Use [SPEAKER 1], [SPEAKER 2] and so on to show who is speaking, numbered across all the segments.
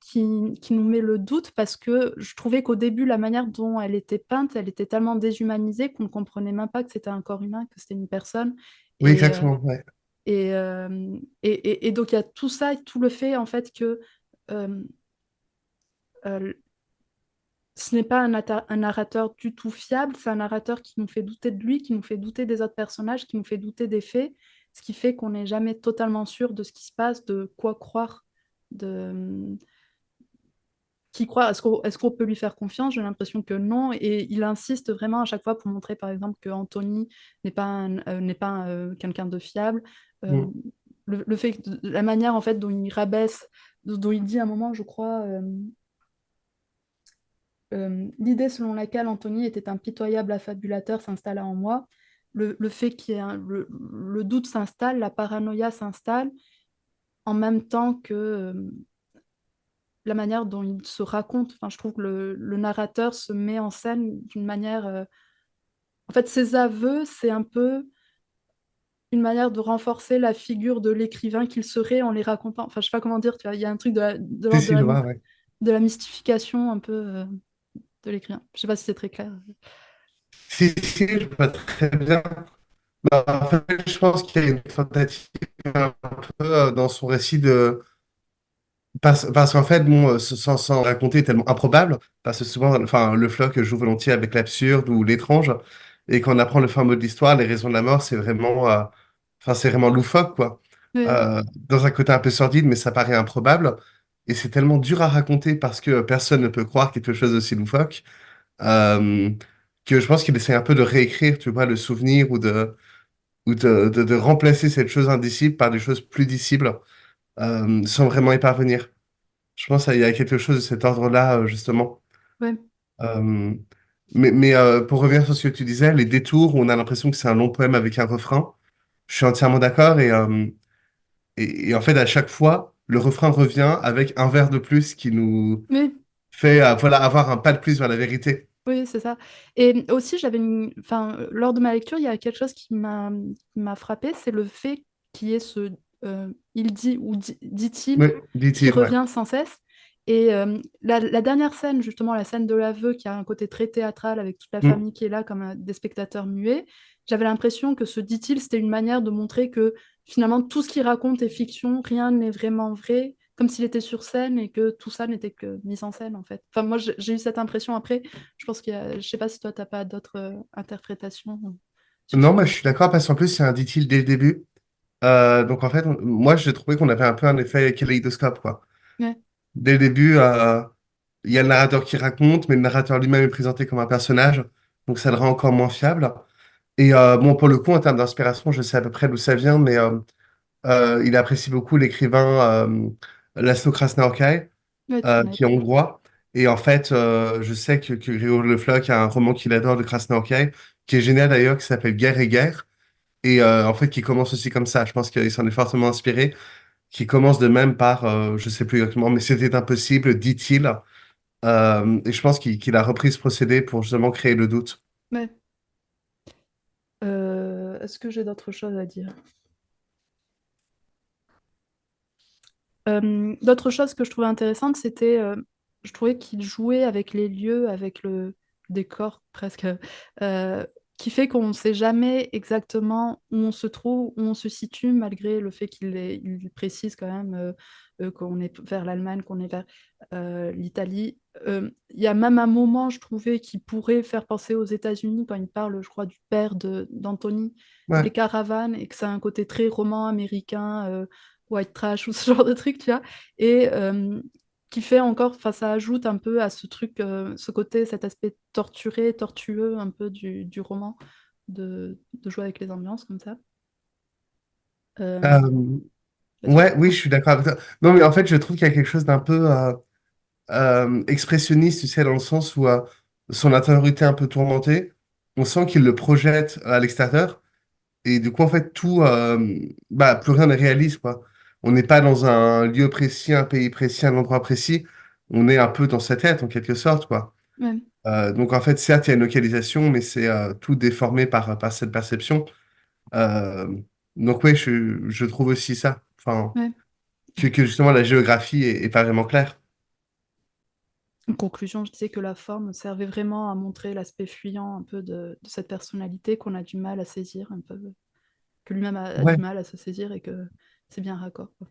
[SPEAKER 1] qui nous met le doute parce que je trouvais qu'au début, la manière dont elle était peinte, elle était tellement déshumanisée qu'on ne comprenait même pas que c'était un corps humain, que c'était une personne.
[SPEAKER 2] Oui,
[SPEAKER 1] Et,
[SPEAKER 2] exactement. Ouais.
[SPEAKER 1] et donc, il y a tout ça, et tout le fait, en fait, que euh, euh, ce n'est pas un narrateur du tout fiable, c'est un narrateur qui nous fait douter de lui, qui nous fait douter des autres personnages, qui nous fait douter des faits, ce qui fait qu'on n'est jamais totalement sûr de ce qui se passe, de quoi croire, de qui croit, est-ce qu'on peut lui faire confiance? J'ai l'impression que non, et il insiste vraiment à chaque fois pour montrer, par exemple, que Anthony n'est pas quelqu'un de fiable. Euh,
[SPEAKER 2] Mm.
[SPEAKER 1] le fait, la manière en fait dont il rabaisse, dont il dit à un moment, je crois, l'idée selon laquelle Anthony était un pitoyable affabulateur s'installa en moi. Le fait qu'il y ait le doute s'installe, la paranoïa s'installe, en même temps que la manière dont il se raconte. Enfin, je trouve que le narrateur se met en scène d'une manière. En fait, ses aveux, c'est un peu une manière de renforcer la figure de l'écrivain qu'il serait en les racontant. Enfin, je sais pas comment dire, tu vois, il y a un truc de
[SPEAKER 2] Si,
[SPEAKER 1] l'ordre
[SPEAKER 2] si, je vois, ouais.
[SPEAKER 1] de la mystification un peu de l'écrivain. Je sais pas si c'est très clair.
[SPEAKER 2] Si, si, je vois très bien. Bah, en fait, je pense qu'il y a une tentative un peu dans son récit de. Parce qu'en fait, bon, sans raconter est tellement improbable, parce que souvent, enfin, le Floch joue volontiers avec l'absurde ou l'étrange, et quand on apprend le fin mot de l'histoire, les raisons de la mort, c'est vraiment, enfin, c'est vraiment loufoque, quoi.
[SPEAKER 1] Oui,
[SPEAKER 2] Dans un côté un peu sordide, mais ça paraît improbable, et c'est tellement dur à raconter parce que personne ne peut croire quelque chose d'aussi loufoque, euh, que je pense qu'il essaie un peu de réécrire, tu vois, le souvenir ou de remplacer cette chose indicible par des choses plus dicibles, sans vraiment y parvenir. Je pense qu'il y a quelque chose de cet ordre-là, justement.
[SPEAKER 1] ouais.
[SPEAKER 2] Euh, mais pour revenir sur ce que tu disais, les détours où on a l'impression que c'est un long poème avec un refrain, je suis entièrement d'accord. Et en fait, à chaque fois, le refrain revient avec un vers de plus qui nous
[SPEAKER 1] Oui,
[SPEAKER 2] fait voilà, avoir un pas de plus vers la vérité.
[SPEAKER 1] oui, c'est ça. Et aussi, enfin, lors de ma lecture, il y a quelque chose qui m'a frappé, c'est le fait qu'il y ait il dit ou dit-il
[SPEAKER 2] Oui,
[SPEAKER 1] qui
[SPEAKER 2] dit-il, ouais.
[SPEAKER 1] revient sans cesse. Et la dernière scène, justement, la scène de l'aveu, qui a un côté très théâtral avec toute la
[SPEAKER 2] Mm.
[SPEAKER 1] famille qui est là comme des spectateurs muets, j'avais l'impression que ce dit-il, c'était une manière de montrer que finalement tout ce qu'il raconte est fiction, rien n'est vraiment vrai, comme s'il était sur scène et que tout ça n'était que mise en scène en fait. Enfin, moi j'ai eu cette impression après. Je pense je sais pas si toi t'as pas d'autres interprétations sur
[SPEAKER 2] Non,
[SPEAKER 1] ce.
[SPEAKER 2] moi, je suis d'accord parce qu'en plus, c'est un dit-il dès le début. Donc, en fait, moi, j'ai trouvé qu'on avait un peu un effet kaléidoscope, quoi.
[SPEAKER 1] Ouais,
[SPEAKER 2] Dès le début, il y a le narrateur qui raconte, mais le narrateur lui-même est présenté comme un personnage, donc ça le rend encore moins fiable. Et bon, pour le coup, en termes d'inspiration, je sais à peu près d'où ça vient, mais il apprécie beaucoup l'écrivain Laszlo Krasznaorkai,
[SPEAKER 1] ouais, tu m'avais
[SPEAKER 2] qui est
[SPEAKER 1] parlé.
[SPEAKER 2] hongrois. Et en fait, je sais que Grégory Le Floch a un roman qu'il adore de Krasznaorkai, qui est génial d'ailleurs, qui s'appelle Guerre et guerre, et en fait, qui commence aussi comme ça. Je pense qu'il s'en est fortement inspiré, qui commence de même par, je sais plus exactement, mais c'était impossible, dit-il. Et je pense qu'il a repris ce procédé pour justement créer le doute.
[SPEAKER 1] Ouais. Est-ce que j'ai d'autres choses à dire? D'autres choses que je trouvais intéressantes, c'était, je trouvais qu'il jouait avec les lieux, avec le décor presque, euh, qui fait qu'on ne sait jamais exactement où on se trouve, où on se situe, malgré le fait il précise quand même qu'on est vers l'Allemagne, qu'on est vers l'Italie. Il y a même un moment, je trouvais, qui pourrait faire penser aux États-Unis quand il parle, je crois, du père d'Anthony et des
[SPEAKER 2] Ouais.
[SPEAKER 1] caravanes, et que ça a un côté très roman américain. White trash ou ce genre de truc, tu vois, et qui fait encore, enfin, ça ajoute un peu à ce truc, ce côté, cet aspect torturé, tortueux un peu du roman, de jouer avec les ambiances comme ça. Euh,
[SPEAKER 2] Euh,
[SPEAKER 1] Vas-y.
[SPEAKER 2] ouais, oui, je suis d'accord avec toi. Non, mais en fait, je trouve qu'il y a quelque chose d'un peu expressionniste, tu sais, dans le sens où son intériorité un peu tourmentée, on sent qu'il le projette à l'extérieur. Et du coup, en fait, bah, plus rien n'est réaliste, quoi. On n'est pas dans un lieu précis, un pays précis, un endroit précis. On est un peu dans sa tête, en quelque sorte, quoi.
[SPEAKER 1] Ouais,
[SPEAKER 2] Donc, en fait, certes, il y a une localisation, mais c'est tout déformé par cette perception. Euh, donc, oui, je trouve aussi ça. Enfin,
[SPEAKER 1] ouais.
[SPEAKER 2] que justement, la géographie est pas vraiment claire.
[SPEAKER 1] En conclusion, je disais que la forme servait vraiment à montrer l'aspect fuyant un peu de cette personnalité qu'on a du mal à saisir, un peu, que lui-même a du
[SPEAKER 2] Ouais.
[SPEAKER 1] mal à se saisir et que c'est bien raccord, quoi.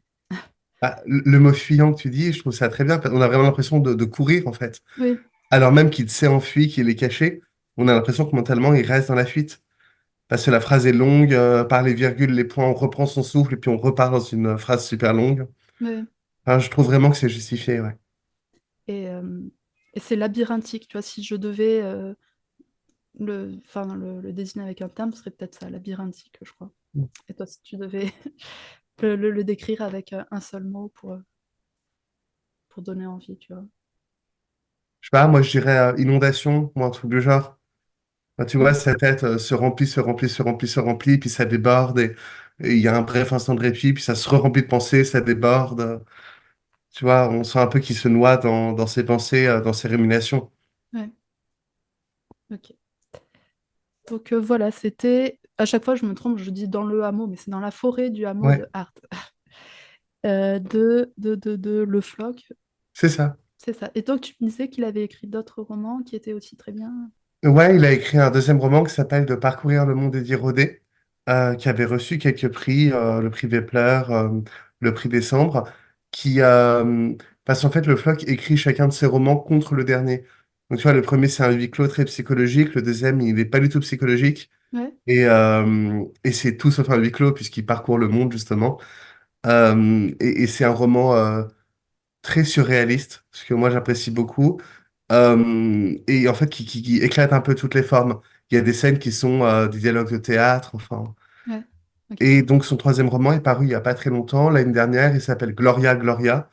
[SPEAKER 2] Ah, le mot fuyant que tu dis, je trouve ça très bien. On a vraiment l'impression de courir, en fait.
[SPEAKER 1] Oui,
[SPEAKER 2] Alors même qu'il s'est enfui, qu'il est caché, on a l'impression que mentalement, il reste dans la fuite. Parce que la phrase est longue, par les virgules, les points, on reprend son souffle et puis on repart dans une phrase super longue.
[SPEAKER 1] oui.
[SPEAKER 2] Enfin, je trouve vraiment que c'est justifié, ouais.
[SPEAKER 1] Et, et c'est labyrinthique, tu vois, si je devais enfin, le désigner avec un terme, ce serait peut-être ça, labyrinthique, je crois. Et toi, si tu devais le décrire avec un seul mot pour donner envie, tu vois.
[SPEAKER 2] Je sais pas, moi je dirais inondation ou un truc du genre. Enfin, tu vois,
[SPEAKER 1] Ok.
[SPEAKER 2] sa tête se remplit, se remplit, se remplit, se remplit, puis ça déborde et il y a un bref instant de répit, puis ça se remplit de pensées, ça déborde. Tu vois, on sent un peu qu'il se noie dans ses pensées, dans ses ruminations.
[SPEAKER 1] Ouais, ok. Donc voilà, c'était. À chaque fois, je me trompe, je dis dans le hameau, mais c'est dans la forêt du hameau
[SPEAKER 2] Ouais,
[SPEAKER 1] de Hart. De Le Floch,
[SPEAKER 2] c'est ça.
[SPEAKER 1] c'est ça. Et donc, tu me disais qu'il avait écrit d'autres romans qui étaient aussi très bien.
[SPEAKER 2] Ouais, il a écrit un deuxième roman qui s'appelle De parcourir le monde et d'y rôder, qui avait reçu quelques prix, le prix Vepler, le prix Décembre, qui parce qu'en fait le Floch écrit chacun de ses romans contre le dernier. Donc tu vois, le premier c'est un huis clos très psychologique, le deuxième il n'est pas du tout psychologique
[SPEAKER 1] Ouais,
[SPEAKER 2] et c'est tout sauf un huis clos puisqu'il parcourt le monde justement. Et c'est un roman très surréaliste, ce que moi j'apprécie beaucoup. Et en fait qui éclate un peu toutes les formes. Il y a des scènes qui sont des dialogues de théâtre, enfin.
[SPEAKER 1] ouais, ok,
[SPEAKER 2] Et donc son troisième roman est paru il y a pas très longtemps, l'année dernière, il s'appelle Gloria Gloria.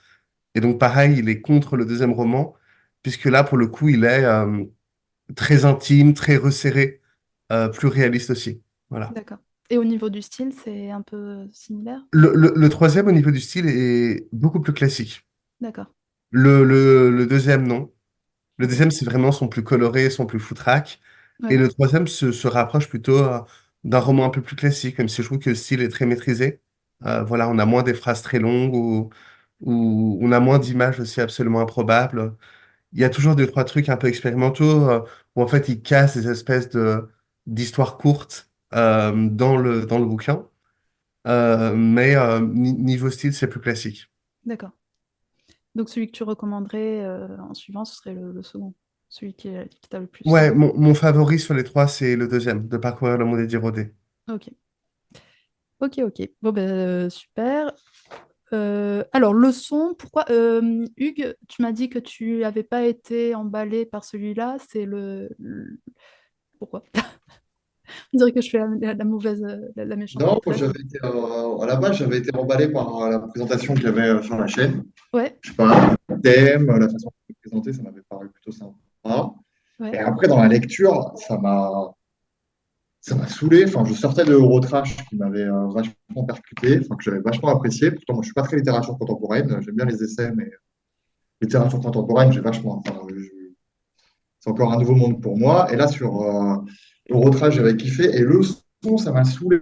[SPEAKER 2] Et donc pareil, il est contre le deuxième roman, puisque là pour le coup il est très intime, très resserré, plus réaliste aussi. Voilà.
[SPEAKER 1] d'accord. Et au niveau du style, c'est un peu similaire?
[SPEAKER 2] Le troisième au niveau du style est beaucoup plus classique.
[SPEAKER 1] D'accord,
[SPEAKER 2] Le deuxième non. Le
[SPEAKER 1] ok.
[SPEAKER 2] deuxième, c'est vraiment son plus coloré, son plus foutraque. Et
[SPEAKER 1] Ouais,
[SPEAKER 2] le troisième se rapproche plutôt d'un roman un peu plus classique, même si je trouve que le style est très maîtrisé. Voilà, on a moins des phrases très longues ou on a moins d'images aussi absolument improbables. Il y a toujours deux, trois trucs un peu expérimentaux où en fait il casse des espèces de d'histoires courtes dans le bouquin. Mais niveau style, c'est plus classique.
[SPEAKER 1] d'accord. Donc celui que tu recommanderais en suivant, ce serait le second, celui qui t'a le plus.
[SPEAKER 2] Ouais, mon favori sur les trois, c'est le deuxième, de parcourir le monde et d'y rôder.
[SPEAKER 1] Ok, ok, ok. Bon, ben super. Alors, le son, pourquoi Hugues, tu m'as dit que tu n'avais pas été emballé par celui-là, c'est pourquoi? On dirait que je fais la mauvaise, la méchante
[SPEAKER 3] Non, moi,
[SPEAKER 1] maîtresse.
[SPEAKER 3] à la base, j'avais été emballé par la présentation qu'il y avait sur la chaîne.
[SPEAKER 1] Ouais,
[SPEAKER 3] Je sais pas, le thème, la façon de le présenter, ça m'avait paru plutôt sympa. Et
[SPEAKER 1] ouais,
[SPEAKER 3] après, dans la lecture, ça m'a saoulé. Enfin, je sortais de Eurotrash qui m'avait vachement percuté, enfin, que j'avais vachement apprécié. Pourtant, moi, je suis pas très littérature contemporaine. J'aime bien les essais, mais littérature contemporaine, j'ai vachement. C'est encore un nouveau monde pour moi. Et là, sur Eurotrash, j'avais kiffé. Et le son, ça m'a saoulé.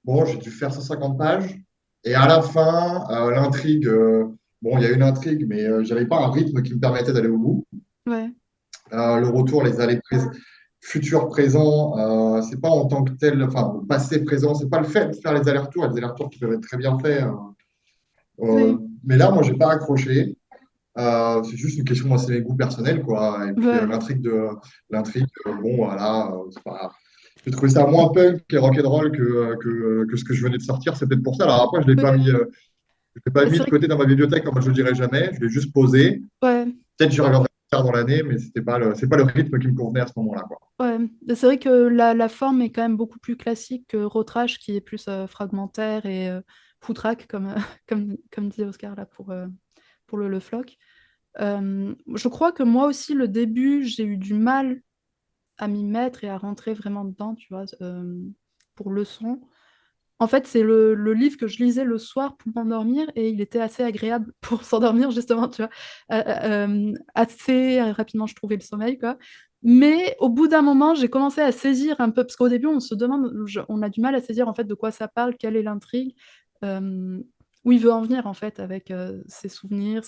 [SPEAKER 3] Bon, j'ai dû faire 150 pages. Et à la fin, l'intrigue, bon, il y a une intrigue, mais j'avais pas un rythme qui me permettait d'aller au bout.
[SPEAKER 1] ouais,
[SPEAKER 3] Le retour, les allées futur, présent, c'est pas en tant que tel, enfin, passé, présent, c'est pas le fait de faire les allers-retours qui peuvent être très bien faits.
[SPEAKER 1] oui,
[SPEAKER 3] Mais là, moi, j'ai pas accroché. C'est juste une question, moi, c'est mes goûts personnels, quoi. Et puis
[SPEAKER 1] ouais,
[SPEAKER 3] l'intrigue, bon, voilà, c'est pas. J'ai trouvé ça moins punk et rock'n'roll que ce que je venais de sortir. C'est peut-être pour ça. Alors après,
[SPEAKER 1] ouais.
[SPEAKER 3] je l'ai pas
[SPEAKER 1] Et
[SPEAKER 3] mis
[SPEAKER 1] c'est
[SPEAKER 3] de
[SPEAKER 1] vrai que,
[SPEAKER 3] côté dans ma bibliothèque, comme je le dirai jamais. Je l'ai juste posé.
[SPEAKER 1] ouais,
[SPEAKER 3] Peut-être j'y reviendrai plus tard dans l'année, mais c'est pas le rythme qui me convenait à ce moment-là, quoi.
[SPEAKER 1] ouais. C'est vrai que la forme est quand même beaucoup plus classique que Rotrash, qui est plus fragmentaire et foutraque, comme, comme dit Oscar là pour le Flock. Je crois que moi aussi, le début, j'ai eu du mal à m'y mettre et à rentrer vraiment dedans, tu vois, pour le son. En fait, c'est le livre que je lisais le soir pour m'endormir et il était assez agréable pour s'endormir, justement, tu vois. Assez rapidement, je trouvais le sommeil, quoi. Mais au bout d'un moment, j'ai commencé à saisir un peu, parce qu'au début, on se demande, on a du mal à saisir en fait de quoi ça parle, quelle est l'intrigue. Euh, où il veut en venir en fait avec ses souvenirs,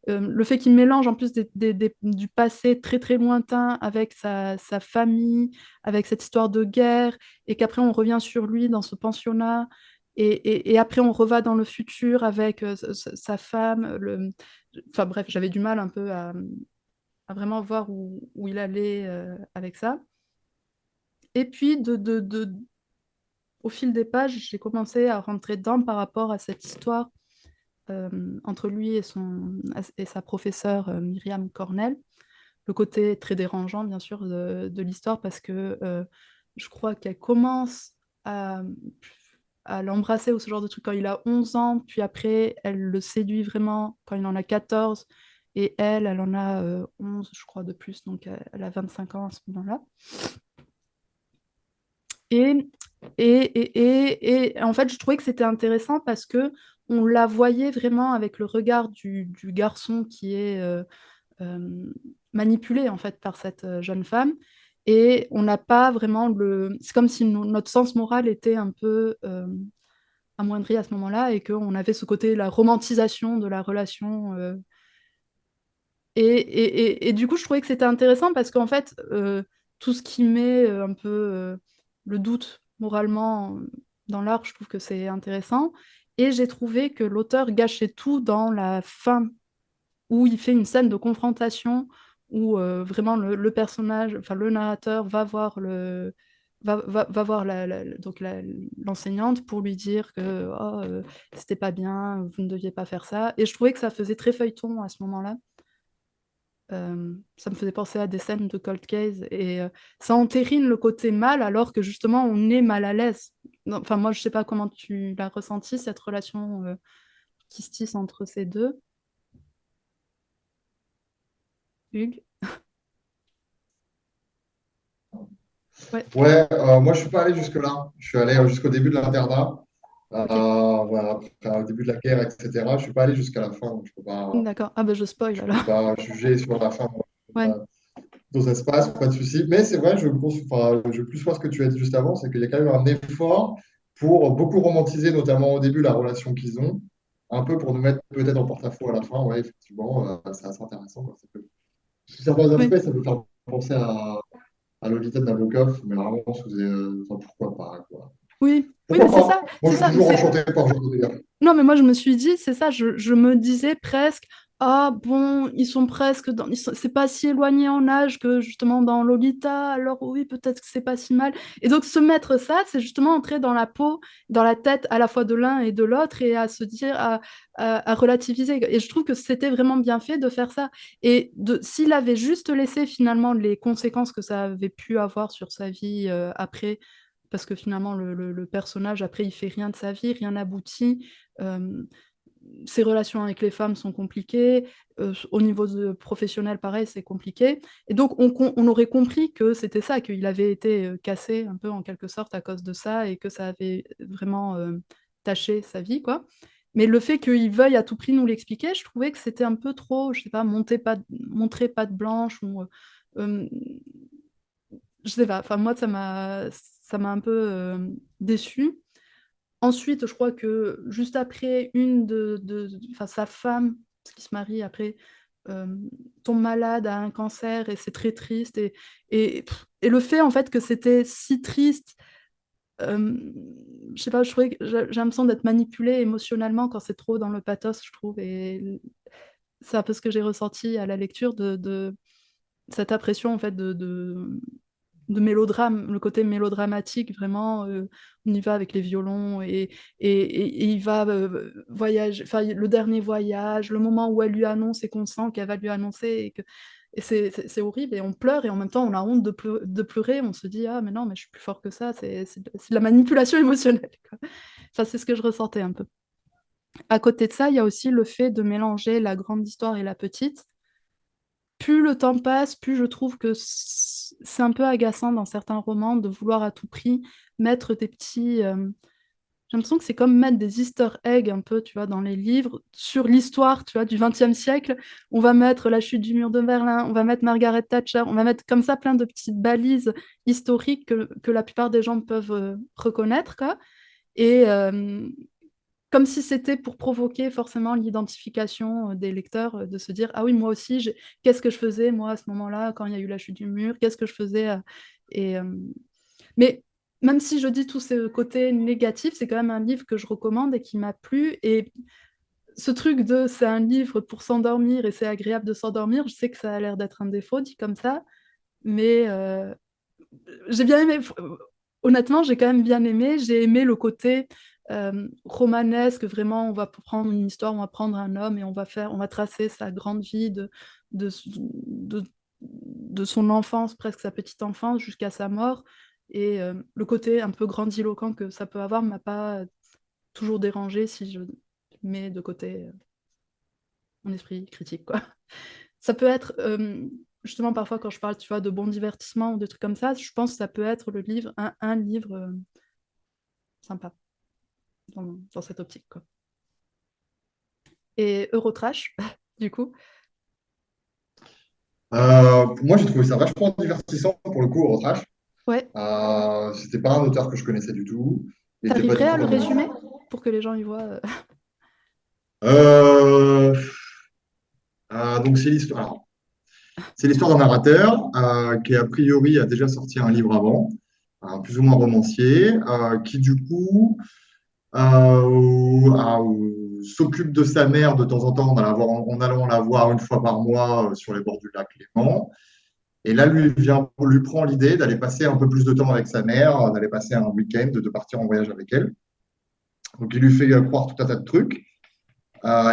[SPEAKER 1] le fait qu'il mélange en plus du passé très très lointain avec sa famille, avec cette histoire de guerre, et qu'après on revient sur lui dans ce pensionnat, et après on reva dans le futur avec sa femme. Enfin bref, j'avais du mal un peu à vraiment voir où il allait avec ça. Et puis au fil des pages, j'ai commencé à rentrer dedans par rapport à cette histoire entre lui et sa professeure Myriam Cornell. Le côté très dérangeant, bien sûr, de l'histoire, parce que je crois qu'elle commence à, à l'embrasser ou ce genre de truc quand il a 11 ans, puis après, elle le séduit vraiment quand il en a 14, et elle en a 11, je crois, de plus, donc elle a 25 ans à ce moment-là. Et, et en fait, je trouvais que c'était intéressant parce que on la voyait vraiment avec le regard du garçon qui est euh, manipulé en fait par cette jeune femme. Et on n'a pas vraiment le. C'est comme si notre sens moral était un peu amoindri à ce moment-là et qu'on avait ce côté, la romantisation de la relation. Et du coup, je trouvais que c'était intéressant parce qu'en fait, tout ce qui met un peu le doute moralement dans l'art, je trouve que c'est intéressant. Et j'ai trouvé que l'auteur gâchait tout dans la fin, où il fait une scène de confrontation, où vraiment le personnage, enfin le narrateur va voir va voir donc l'enseignante pour lui dire que oh, c'était pas bien, vous ne deviez pas faire ça. Et je trouvais que ça faisait très feuilleton à ce moment-là. Ça me faisait penser à des scènes de Cold Case et ça entérine le côté mal alors que justement on est mal à l'aise. Enfin, moi je sais pas comment tu l'as ressenti, cette relation qui se tisse entre ces deux, Hugues. Ouais,
[SPEAKER 3] Ouais, moi je suis pas allé jusque-là. Je suis allé jusqu'au début de l'internat.
[SPEAKER 1] ok,
[SPEAKER 3] Voilà, après, au début de la guerre, etc. Je suis pas allé jusqu'à la fin, donc
[SPEAKER 1] d'accord. Ah bah je spoil
[SPEAKER 3] je peux
[SPEAKER 1] alors.
[SPEAKER 3] pas juger sur la fin
[SPEAKER 1] Ouais,
[SPEAKER 3] dans espace, pas de souci. Mais c'est vrai, je plus vois ce que tu as dit juste avant, c'est qu'il y a quand même un effort pour beaucoup romantiser, notamment au début, la relation qu'ils ont, un peu pour nous mettre peut-être en porte-à-faux à la fin. Ouais, effectivement, c'est assez intéressant, quoi. Sous certains
[SPEAKER 1] ouais.
[SPEAKER 3] aspects, ça peut faire penser à Lolita de Nabokov, mais vraiment, enfin, pourquoi pas, quoi.
[SPEAKER 1] Oui, oui, mais
[SPEAKER 3] Pourquoi pas? Moi,
[SPEAKER 1] c'est
[SPEAKER 3] je suis
[SPEAKER 1] ça.
[SPEAKER 3] toujours enchanté par ce genre de délire.
[SPEAKER 1] Non, mais moi, je me suis dit, c'est ça, je me disais presque, ah bon, ils sont presque c'est pas si éloigné en âge que justement dans Lolita, alors oui, peut-être que c'est pas si mal. Et donc, se mettre ça, c'est justement entrer dans la peau, dans la tête à la fois de l'un et de l'autre et à se dire, à relativiser. Et je trouve que c'était vraiment bien fait de faire ça. Et s'il avait juste laissé finalement les conséquences que ça avait pu avoir sur sa vie après, parce que finalement, le personnage, après, il fait rien de sa vie, rien n'aboutit. Euh, Ses relations avec les femmes sont compliquées. Au niveau professionnel, pareil, c'est compliqué. Et donc, on aurait compris que c'était ça, qu'il avait été cassé un peu en quelque sorte à cause de ça et que ça avait vraiment taché sa vie, quoi. Mais le fait qu'il veuille à tout prix nous l'expliquer, je trouvais que c'était un peu trop, je sais pas, montrer patte blanche ou euh, je sais pas. Enfin, moi, ça m'a un peu déçue. Ensuite, je crois que juste après, enfin, sa femme, qui se marie après, euh, tombe malade, a un cancer et c'est très triste. Et le fait en fait que c'était si triste, euh, je sais pas, je trouvais que j'ai l'impression d'être manipulée émotionnellement quand c'est trop dans le pathos, je trouve. Et c'est un peu ce que j'ai ressenti à la lecture de cette impression en fait de mélodrame, le côté mélodramatique, vraiment, on y va avec les violons et il va voyager, enfin, le dernier voyage, le moment où elle lui annonce et qu'on sent qu'elle va lui annoncer et c'est horrible et on pleure et en même temps on a honte de pleurer, on se dit ah mais non mais je suis plus fort que ça, c'est de la manipulation émotionnelle, quoi. Enfin, c'est ce que je ressentais un peu. À côté de ça, il y a aussi le fait de mélanger la grande histoire et la petite. Plus le temps passe, plus je trouve que c'est un peu agaçant dans certains romans de vouloir à tout prix mettre des petits. J'ai l'impression que c'est comme mettre des Easter eggs un peu, tu vois, dans les livres sur l'histoire, tu vois, du XXe siècle. On va mettre la chute du mur de Berlin, on va mettre Margaret Thatcher, on va mettre comme ça plein de petites balises historiques que la plupart des gens peuvent reconnaître, quoi. Et comme si c'était pour provoquer forcément l'identification des lecteurs, de se dire, ah oui, moi aussi, qu'est-ce que je faisais, moi, à ce moment-là, quand il y a eu la chute du mur, qu'est-ce que je faisais et, Mais même si je dis tous ces côtés négatifs, c'est quand même un livre que je recommande et qui m'a plu. Et ce truc de c'est un livre pour s'endormir et c'est agréable de s'endormir, je sais que ça a l'air d'être un défaut dit comme ça, mais j'ai bien aimé. Honnêtement, j'ai quand même bien aimé. J'ai aimé le côté romanesque. Vraiment, on va prendre une histoire, on va prendre un homme et on va tracer sa grande vie de, de, de son enfance, presque sa petite enfance, jusqu'à sa mort. Et le côté un peu grandiloquent que ça peut avoir m'a pas toujours dérangé si je mets de côté mon esprit critique, quoi. Ça peut être, justement, parfois quand je parle, tu vois, de bons divertissements ou de trucs comme ça, je pense que ça peut être un livre sympa dans cette optique, quoi. Et Eurotrash, du coup,
[SPEAKER 3] Moi, j'ai trouvé ça vachement divertissant pour le coup, Eurotrash.
[SPEAKER 1] ouais,
[SPEAKER 3] C'était pas un auteur que je connaissais du tout. Il était pas
[SPEAKER 1] t'arriverais
[SPEAKER 3] du
[SPEAKER 1] à
[SPEAKER 3] tout
[SPEAKER 1] le
[SPEAKER 3] dans
[SPEAKER 1] résumer
[SPEAKER 3] mon...
[SPEAKER 1] pour que les gens y voient
[SPEAKER 3] Euh, donc, c'est l'histoire d'un narrateur qui, a priori, a déjà sorti un livre avant, plus ou moins romancier, qui, du coup, s'occupe de sa mère de temps en temps en allant la voir une fois par mois sur les bords du lac Léman. Et là, lui prend l'idée d'aller passer un peu plus de temps avec sa mère, d'aller passer un week-end, de partir en voyage avec elle. Donc, il lui fait croire tout un tas de trucs.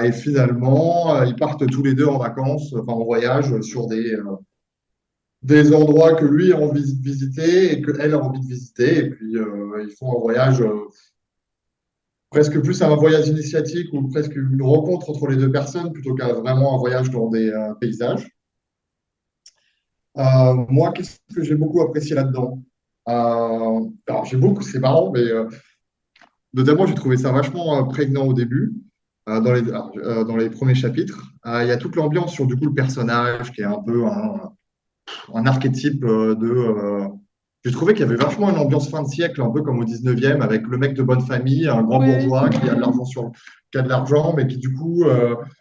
[SPEAKER 3] Et finalement, ils partent tous les deux en vacances, enfin en voyage, sur des endroits que lui a envie de visiter et qu'elle a envie de visiter. Et puis, ils font un voyage, presque plus un voyage initiatique ou presque une rencontre entre les deux personnes plutôt qu'un vraiment un voyage dans des paysages. Moi, qu'est-ce que j'ai beaucoup apprécié là-dedans? Alors, c'est marrant, mais notamment, j'ai trouvé ça vachement prégnant au début, dans les premiers chapitres. Il y a toute l'ambiance sur du coup le personnage qui est un peu un archétype j'ai trouvé qu'il y avait vachement une ambiance fin de siècle, un peu comme au 19e, avec le mec de bonne famille, un grand
[SPEAKER 1] Oui,
[SPEAKER 3] bourgeois qui a de l'argent, mais qui du coup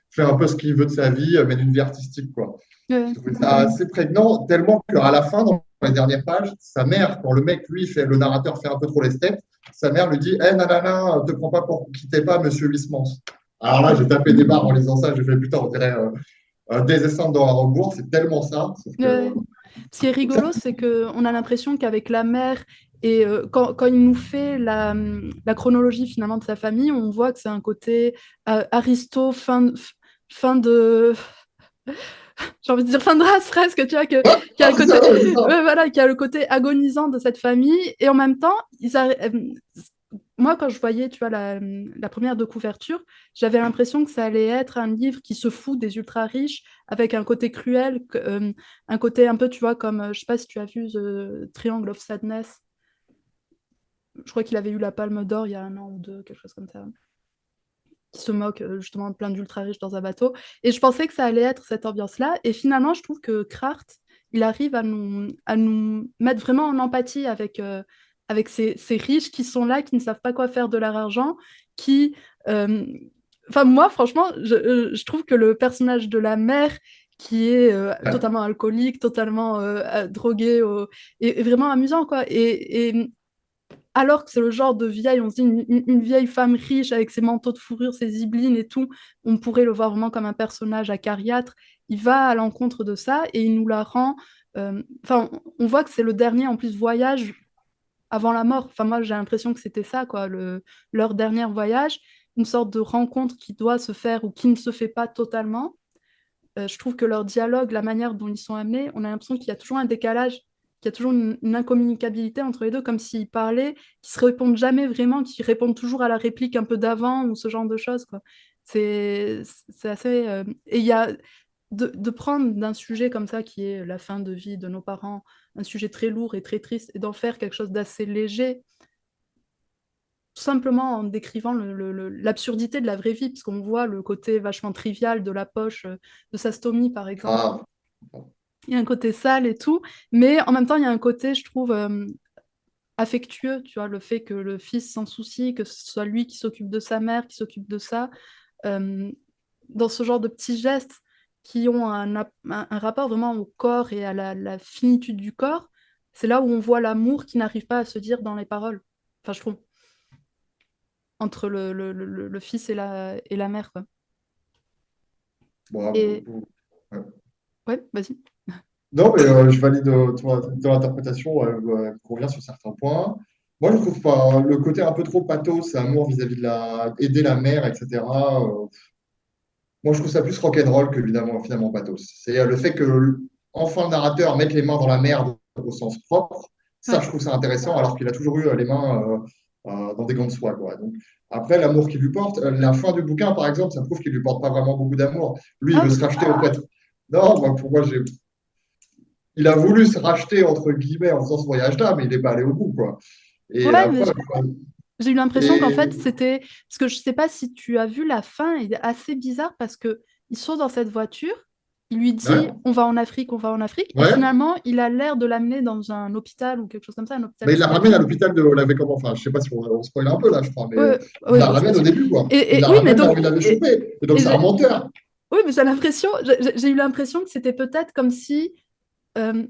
[SPEAKER 3] fait un peu ce qu'il veut de sa vie, mène une vie artistique, quoi. Je
[SPEAKER 1] ouais,
[SPEAKER 3] trouvais ça assez prégnant, tellement qu'à la fin, dans les dernières pages, sa mère, quand le mec, lui, le narrateur fait un peu trop l'esthète, sa mère lui dit: Eh, nanana, te prends pas pour quitter pas, monsieur Huysmans. Alors là, j'ai tapé des barres en lisant ça, j'ai fait putain, on dirait Descendre dans un rebours, c'est tellement ça. Sauf que,
[SPEAKER 1] ouais. Ce qui est rigolo, c'est qu'on a l'impression qu'avec la mère, et quand il nous fait la chronologie finalement de sa famille, on voit que c'est un côté aristo, fin de. J'ai envie de dire fin de race presque, tu vois, qui a
[SPEAKER 3] ah,
[SPEAKER 1] le
[SPEAKER 3] c'est
[SPEAKER 1] côté,
[SPEAKER 3] ça, ouais, c'est ça.
[SPEAKER 1] ouais, voilà, qui a le côté agonisant de cette famille, et en même temps, moi, quand je voyais, tu vois, la première de couverture, j'avais l'impression que ça allait être un livre qui se fout des ultra riches, avec un côté cruel, un côté un peu, tu vois, comme, je sais pas si tu as vu The Triangle of Sadness, je crois qu'il avait eu la Palme d'Or il y a un an ou deux, quelque chose comme ça, qui se moque justement de plein d'ultra riches dans un bateau. Et je pensais que ça allait être cette ambiance-là. Et finalement, je trouve que Kraft, il arrive à nous mettre vraiment en empathie avec ces riches qui sont là, qui ne savent pas quoi faire de leur argent, qui... euh, Enfin, moi, franchement, je trouve que le personnage de la mère, qui est totalement alcoolique, totalement drogué, est vraiment amusant, quoi. Et alors que c'est le genre de vieille, on se dit une vieille femme riche avec ses manteaux de fourrure, ses zibelines et tout, on pourrait le voir vraiment comme un personnage acariâtre. Il va à l'encontre de ça et il nous la rend. Enfin, on voit que c'est le dernier en plus voyage avant la mort. Enfin, moi j'ai l'impression que c'était ça, quoi, leur dernier voyage, une sorte de rencontre qui doit se faire ou qui ne se fait pas totalement. Je trouve que leur dialogue, la manière dont ils sont amenés, on a l'impression qu'il y a toujours un décalage, qu'il y a toujours une incommunicabilité entre les deux, comme s'ils parlaient, qu'ils se répondent jamais vraiment, qu'ils répondent toujours à la réplique un peu d'avant ou ce genre de choses, quoi. C'est assez. Et il y a de prendre d'un sujet comme ça, qui est la fin de vie de nos parents, un sujet très lourd et très triste, et d'en faire quelque chose d'assez léger, tout simplement en décrivant l'absurdité de la vraie vie, parce qu'on voit le côté vachement trivial de la poche de Sastomie, par exemple.
[SPEAKER 3] Ah,
[SPEAKER 1] Il y a un côté sale et tout, mais en même temps, il y a un côté, je trouve, affectueux, tu vois, le fait que le fils s'en soucie, que ce soit lui qui s'occupe de sa mère, qui s'occupe de ça, euh, dans ce genre de petits gestes qui ont un rapport vraiment au corps et à la finitude du corps, c'est là où on voit l'amour qui n'arrive pas à se dire dans les paroles. Enfin, je trouve, entre le fils et la mère, quoi.
[SPEAKER 3] Bon,
[SPEAKER 1] Et
[SPEAKER 3] ouais.
[SPEAKER 1] ouais, vas-y.
[SPEAKER 3] Non, mais je valide ton interprétation, elle convient sur certains points. Moi, je trouve pas le côté un peu trop pathos, amour vis-à-vis de aider la mère, etc. Moi, je trouve ça plus rock'n'roll que finalement pathos. C'est le fait que enfin le narrateur mette les mains dans la merde au sens propre. Ça,
[SPEAKER 1] Ouais.
[SPEAKER 3] je trouve ça intéressant, alors qu'il a toujours eu les mains dans des gants de soie, quoi. Donc, après, l'amour qu'il lui porte, la fin du bouquin, par exemple, ça prouve qu'il lui porte pas vraiment beaucoup d'amour. Lui, il
[SPEAKER 1] Ah
[SPEAKER 3] veut
[SPEAKER 1] oui.
[SPEAKER 3] se racheter auprès de... Non, pour moi, il a voulu se racheter, entre guillemets, en faisant ce voyage-là, mais il n'est pas allé au bout, quoi. Et
[SPEAKER 1] Ouais,
[SPEAKER 3] la
[SPEAKER 1] mais
[SPEAKER 3] preuve,
[SPEAKER 1] j'ai eu l'impression qu'en
[SPEAKER 3] et
[SPEAKER 1] fait, c'était... Parce que je sais pas si tu as vu la fin, elle est assez bizarre parce que ils sont dans cette voiture, il lui dit
[SPEAKER 3] ouais,
[SPEAKER 1] on va en Afrique, on va en Afrique, et
[SPEAKER 3] ouais.
[SPEAKER 1] finalement, il a l'air de l'amener dans un hôpital ou quelque chose comme ça, un hôpital
[SPEAKER 3] Mais il la ramène à
[SPEAKER 1] psychiatrique.
[SPEAKER 3] l'hôpital de l'avait comment, enfin, je sais pas si on spoil un peu là, je crois, mais
[SPEAKER 1] Ouais,
[SPEAKER 3] il
[SPEAKER 1] ouais,
[SPEAKER 3] la
[SPEAKER 1] bon, c'est
[SPEAKER 3] ramène au
[SPEAKER 1] possible.
[SPEAKER 3] début, quoi. Il la
[SPEAKER 1] Oui, mais
[SPEAKER 3] ramène là
[SPEAKER 1] donc,
[SPEAKER 3] où il avait chopé. Et donc
[SPEAKER 1] et
[SPEAKER 3] c'est un menteur.
[SPEAKER 1] oui, mais j'ai l'impression, j'ai eu l'impression que c'était peut-être comme si euh,